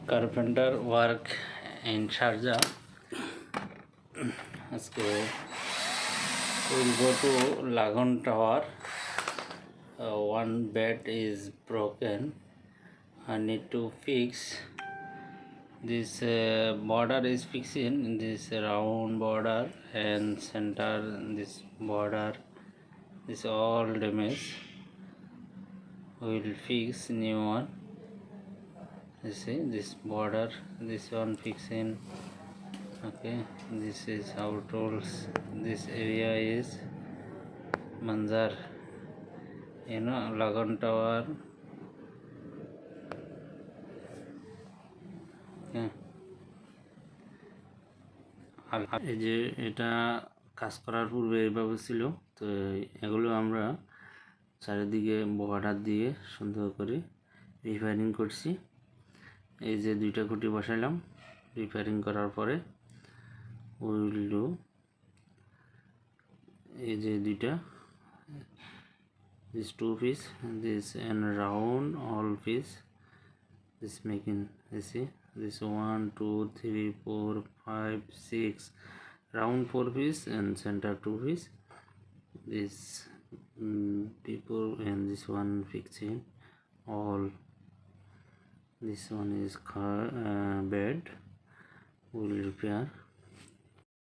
carpenter work in Sharjah. We'll go to Lagon Tower. One bed is broken. I need to fix this border is fixing this round border and center this border is all damaged. We'll fix new one. You see this border, this one fixing. Okay, this is how tools. This area is Manzar, Lagon Tower. Okay. এই যে এটা কাজ করার পূর্বে এইভাবে ছিল, তো এগুলো আমরা চারিদিকে বর্ডার দিয়ে সুন্দর করে রিপেয়ারিং করছি। এই যে দুইটা খুঁটি বসাইলাম, রিপেয়ারিং করার পরে উইল ডু এই যে দুইটা this two piece this and round all piece this making you see this 1 2 3 4 5 6 round 4 piece and center 2 piece this people and this one fixing all. This one is bed will repair.